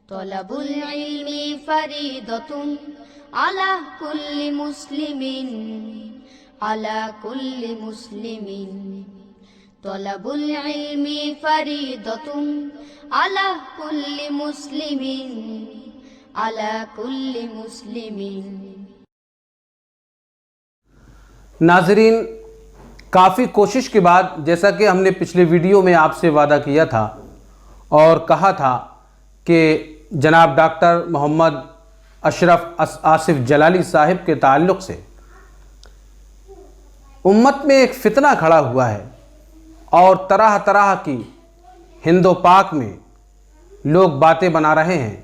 طلب العلم فريضة على كل مسلم على كل مسلم طلب العلم فريضة على كل مسلم على كل مسلم. ناظرین، کافی کوشش کے بعد، جیسا کہ ہم نے پچھلے ویڈیو میں آپ سے وعدہ کیا تھا اور کہا تھا کہ جناب ڈاکٹر محمد اشرف آصف جلالی صاحب کے تعلق سے امت میں ایک فتنہ کھڑا ہوا ہے اور طرح طرح کی ہند و پاک میں لوگ باتیں بنا رہے ہیں.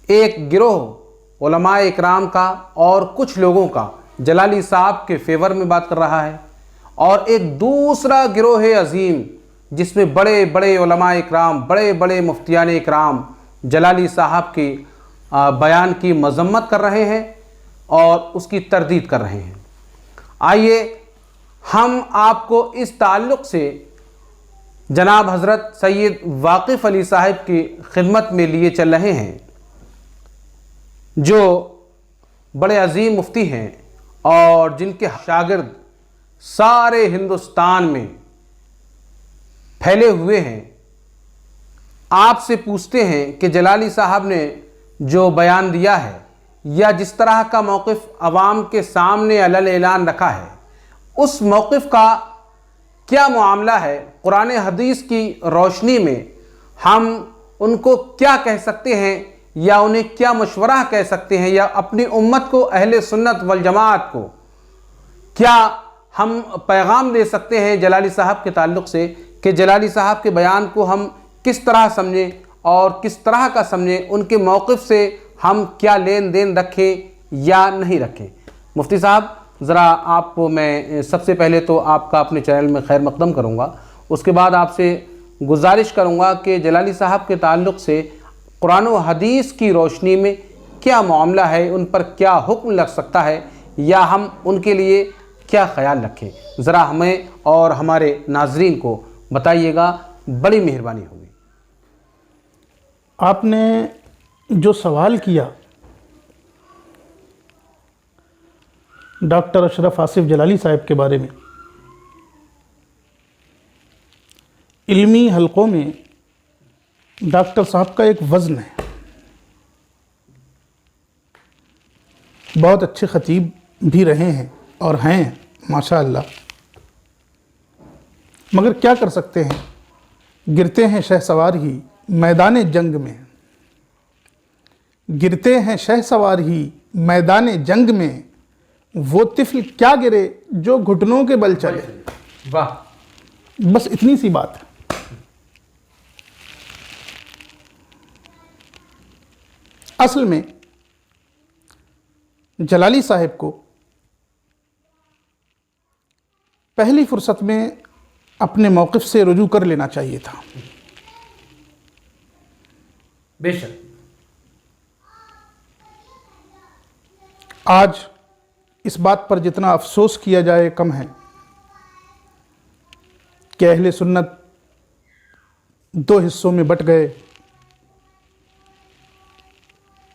ایک گروہ علماء اکرام کا اور کچھ لوگوں کا جلالی صاحب کے فیور میں بات کر رہا ہے، اور ایک دوسرا گروہ عظیم جس میں بڑے بڑے علماء اکرام، بڑے بڑے مفتیان اکرام جلالی صاحب کی بیان کی مذمت کر رہے ہیں اور اس کی تردید کر رہے ہیں. آئیے ہم آپ کو اس تعلق سے جناب حضرت سید واقف علی صاحب کی خدمت میں لیے چل رہے ہیں، جو بڑے عظیم مفتی ہیں اور جن کے شاگرد سارے ہندوستان میں پھیلے ہوئے ہیں. آپ سے پوچھتے ہیں کہ جلالی صاحب نے جو بیان دیا ہے یا جس طرح کا موقف عوام کے سامنے علل اعلان رکھا ہے، اس موقف کا کیا معاملہ ہے؟ قرآن حدیث کی روشنی میں ہم ان کو کیا کہہ سکتے ہیں یا انہیں کیا مشورہ کہہ سکتے ہیں، یا اپنی امت کو، اہل سنت والجماعت کو کیا ہم پیغام دے سکتے ہیں جلالی صاحب کے تعلق سے کہ جلالی صاحب کے بیان کو ہم کس طرح سمجھیں اور کس طرح کا سمجھیں، ان کے موقف سے ہم کیا لین دین رکھیں یا نہیں رکھیں؟ مفتی صاحب، ذرا آپ کو میں سب سے پہلے تو آپ کا اپنے چینل میں خیر مقدم کروں گا، اس کے بعد آپ سے گزارش کروں گا کہ جلالی صاحب کے تعلق سے قرآن و حدیث کی روشنی میں کیا معاملہ ہے، ان پر کیا حکم لگ سکتا ہے یا ہم ان کے لیے کیا خیال رکھیں؟ ذرا ہمیں اور ہمارے ناظرین کو بتائیے گا، بڑی مہربانی ہوگی. آپ نے جو سوال کیا ڈاکٹر اشرف آصف جلالی صاحب کے بارے میں، علمی حلقوں میں ڈاکٹر صاحب کا ایک وزن ہے. بہت اچھے خطیب بھی رہے ہیں اور ہیں ماشاءاللہ، مگر کیا کر سکتے ہیں، گرتے ہیں شہ سوار ہی میدان جنگ میں، گرتے ہیں شہ سوار ہی میدان جنگ میں، وہ طفل کیا گرے جو گھٹنوں کے بل چلے. واہ، بس اتنی سی بات ہے. اصل میں جلالی صاحب کو پہلی فرصت میں اپنے موقف سے رجوع کر لینا چاہیے تھا. بے شک. آج اس بات پر جتنا افسوس کیا جائے کم ہے کہ اہل سنت دو حصوں میں بٹ گئے،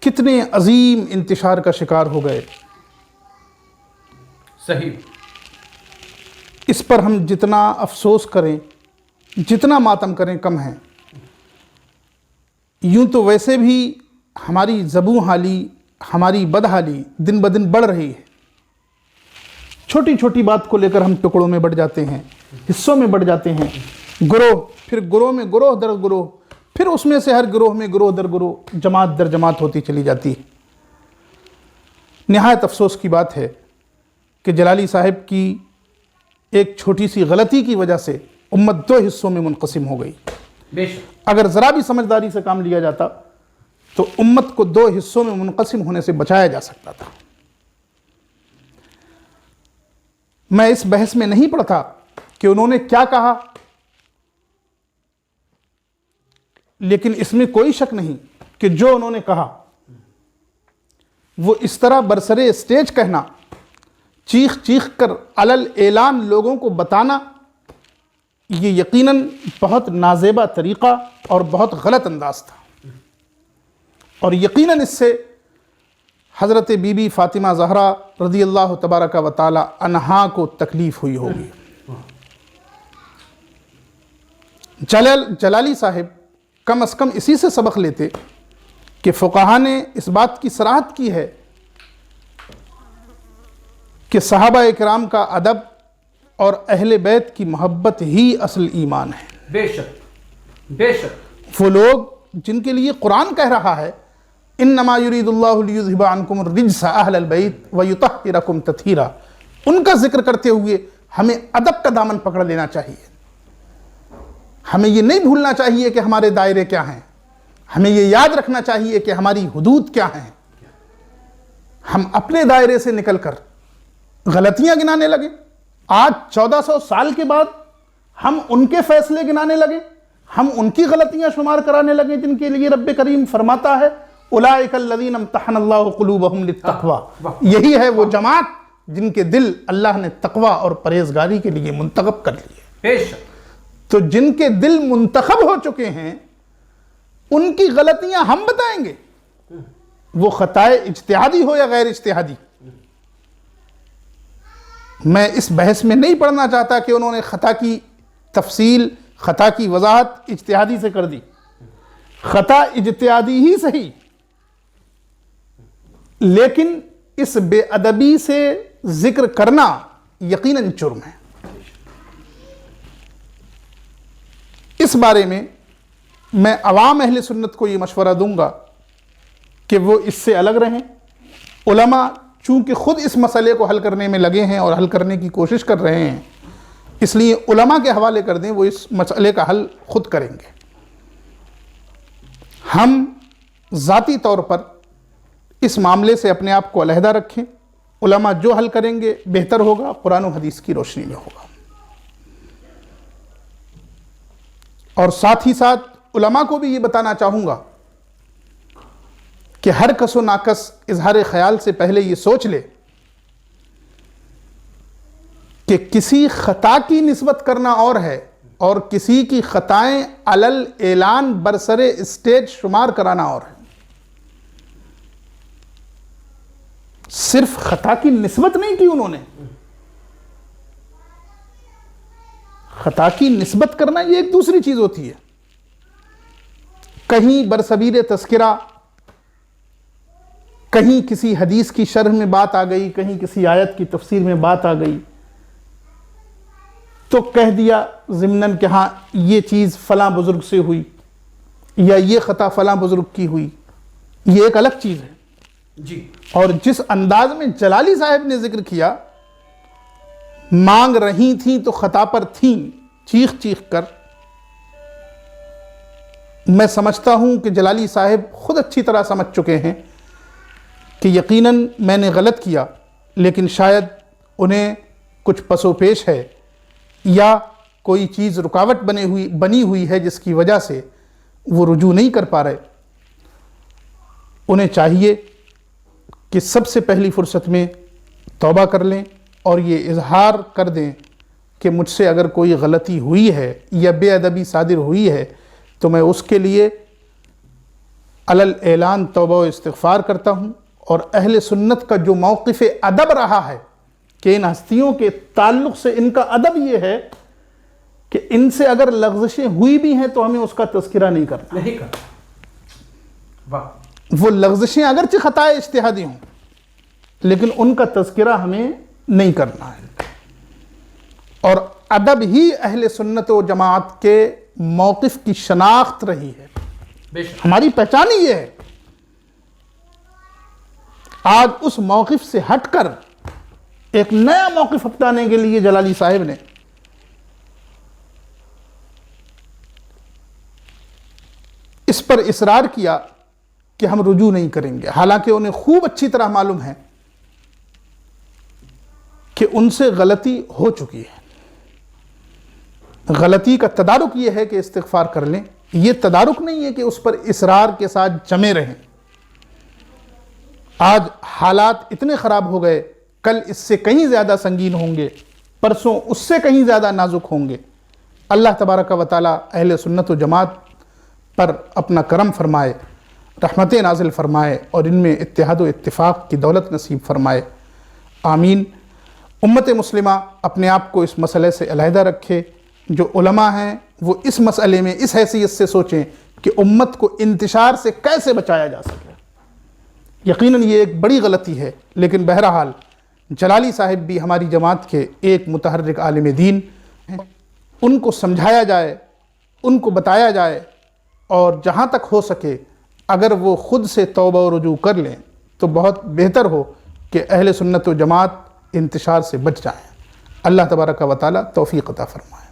کتنے عظیم انتشار کا شکار ہو گئے. صحیح. اس پر ہم جتنا افسوس کریں، جتنا ماتم کریں کم ہے. یوں تو ویسے بھی ہماری زبوں حالی، ہماری بدحالی دن بدن بڑھ رہی ہے. چھوٹی چھوٹی بات کو لے کر ہم ٹکڑوں میں بٹ جاتے ہیں، حصوں میں بٹ جاتے ہیں، گروہ، پھر گروہ میں گروہ در گروہ، پھر اس میں سے ہر گروہ میں گروہ در گروہ، جماعت در جماعت ہوتی چلی جاتی ہے. نہایت افسوس کی بات ہے کہ جلالی صاحب کی ایک چھوٹی سی غلطی کی وجہ سے امت دو حصوں میں منقسم ہو گئی. بے شک. اگر ذرا بھی سمجھداری سے کام لیا جاتا تو امت کو دو حصوں میں منقسم ہونے سے بچایا جا سکتا تھا. میں اس بحث میں نہیں پڑتا کہ انہوں نے کیا کہا، لیکن اس میں کوئی شک نہیں کہ جو انہوں نے کہا وہ اس طرح برسرے اسٹیج کہنا، چیخ چیخ کر علل اعلان لوگوں کو بتانا، یہ یقیناً بہت نازیبا طریقہ اور بہت غلط انداز تھا. اور یقیناً اس سے حضرت بی بی فاطمہ زہرا رضی اللہ تبارک و تعالی عنہا کو تکلیف ہوئی ہوگی۔ جلالی صاحب کم از کم اسی سے سبق لیتے کہ فقہا نے اس بات کی صراحت کی ہے کہ صحابہ اکرام کا ادب اور اہل بیت کی محبت ہی اصل ایمان ہے۔ بے شک بے شک۔ وہ لوگ جن کے لیے قرآن کہہ رہا ہے انما یرید اللہ لیذھب عنکم الرجس اہل البیت ویطہرکم تطہیرا، ان کا ذکر کرتے ہوئے ہمیں ادب کا دامن پکڑ لینا چاہیے۔ ہمیں یہ نہیں بھولنا چاہیے کہ ہمارے دائرے کیا ہیں، ہمیں یہ یاد رکھنا چاہیے کہ ہماری حدود کیا ہیں۔ ہم اپنے دائرے سے نکل کر غلطیاں گنانے لگے، آج 1400 سال کے بعد ہم ان کے فیصلے گنانے لگے، ہم ان کی غلطیاں شمار کرانے لگے جن کے لیے رب کریم فرماتا ہے اولئک الذین امتحن اللہ قلوبہم للتقوی، یہی ہے وہ جماعت جن کے دل اللہ نے تقوی اور پرہیزگاری کے لیے منتخب کر لیے۔ بے شک۔ تو جن کے دل منتخب ہو چکے ہیں ان کی غلطیاں ہم بتائیں گے، وہ خطائے اجتہادی ہو یا غیر اجتہادی۔ میں اس بحث میں نہیں پڑھنا چاہتا کہ انہوں نے خطا کی تفصیل، خطا کی وضاحت اجتہادی سے کر دی، خطا اجتہادی ہی صحیح، لیکن اس بے ادبی سے ذکر کرنا یقیناً جرم ہے۔ اس بارے میں میں عوام اہل سنت کو یہ مشورہ دوں گا کہ وہ اس سے الگ رہیں۔ علماء چونکہ خود اس مسئلے کو حل کرنے میں لگے ہیں اور حل کرنے کی کوشش کر رہے ہیں، اس لیے علماء کے حوالے کر دیں، وہ اس مسئلے کا حل خود کریں گے۔ ہم ذاتی طور پر اس معاملے سے اپنے آپ کو علیحدہ رکھیں، علماء جو حل کریں گے بہتر ہوگا، قرآن و حدیث کی روشنی میں ہوگا۔ اور ساتھ ہی ساتھ علماء کو بھی یہ بتانا چاہوں گا کہ ہر کس و ناکس اظہار خیال سے پہلے یہ سوچ لے کہ کسی خطا کی نسبت کرنا اور ہے اور کسی کی خطائیں علل اعلان برسر اسٹیج شمار کرانا اور ہے۔ صرف خطا کی نسبت نہیں کی انہوں نے، خطا کی نسبت کرنا یہ ایک دوسری چیز ہوتی ہے۔ کہیں برصغیر تذکرہ، کہیں کسی حدیث کی شرح میں بات آ گئی، کہیں کسی آیت کی تفسیر میں بات آ گئی تو کہہ دیا ضمناً کہ ہاں یہ چیز فلاں بزرگ سے ہوئی یا یہ خطا فلاں بزرگ کی ہوئی، یہ ایک الگ چیز ہے جی۔ اور جس انداز میں جلالی صاحب نے ذکر کیا، مانگ رہی تھیں تو خطا پر تھیں چیخ چیخ کر، میں سمجھتا ہوں کہ جلالی صاحب خود اچھی طرح سمجھ چکے ہیں کہ یقیناً میں نے غلط کیا، لیکن شاید انہیں کچھ پس و پیش ہے یا کوئی چیز رکاوٹ بنی ہوئی ہے جس کی وجہ سے وہ رجوع نہیں کر پا رہے۔ انہیں چاہیے کہ سب سے پہلی فرصت میں توبہ کر لیں اور یہ اظہار کر دیں کہ مجھ سے اگر کوئی غلطی ہوئی ہے یا بے ادبی صادر ہوئی ہے تو میں اس کے لیے علل اعلان توبہ و استغفار کرتا ہوں، اور اہل سنت کا جو موقف ادب رہا ہے کہ ان ہستیوں کے تعلق سے ان کا ادب یہ ہے کہ ان سے اگر لغزشیں ہوئی بھی ہیں تو ہمیں اس کا تذکرہ نہیں کرنا، نہیں کرنا۔ واہ۔ وہ لغزشیں اگرچہ خطائے اجتہادی ہوں لیکن ان کا تذکرہ ہمیں نہیں کرنا ہے۔ اور ادب ہی اہل سنت و جماعت کے موقف کی شناخت رہی ہے، بے شک۔ ہماری پہچان ہی یہ ہے۔ آج اس موقف سے ہٹ کر ایک نیا موقف اپنانے کے لیے جلالی صاحب نے اس پر اصرار کیا کہ ہم رجوع نہیں کریں گے، حالانکہ انہیں خوب اچھی طرح معلوم ہے کہ ان سے غلطی ہو چکی ہے۔ غلطی کا تدارک یہ ہے کہ استغفار کر لیں، یہ تدارک نہیں ہے کہ اس پر اصرار کے ساتھ جمے رہیں۔ آج حالات اتنے خراب ہو گئے، کل اس سے کہیں زیادہ سنگین ہوں گے، پرسوں اس سے کہیں زیادہ نازک ہوں گے۔ اللہ تبارک و تعالی اہل سنت و جماعت پر اپنا کرم فرمائے، رحمتیں نازل فرمائے اور ان میں اتحاد و اتفاق کی دولت نصیب فرمائے، آمین۔ امت مسلمہ اپنے آپ کو اس مسئلے سے علیحدہ رکھے، جو علماء ہیں وہ اس مسئلے میں اس حیثیت سے سوچیں کہ امت کو انتشار سے کیسے بچایا جا سکے۔ یقیناً یہ ایک بڑی غلطی ہے، لیکن بہرحال جلالی صاحب بھی ہماری جماعت کے ایک متحرک عالم دین ہیں، ان کو سمجھایا جائے، ان کو بتایا جائے، اور جہاں تک ہو سکے اگر وہ خود سے توبہ و رجوع کر لیں تو بہت بہتر ہو کہ اہل سنت و جماعت انتشار سے بچ جائیں۔ اللہ تبارک و تعالی توفیق عطا فرمائے۔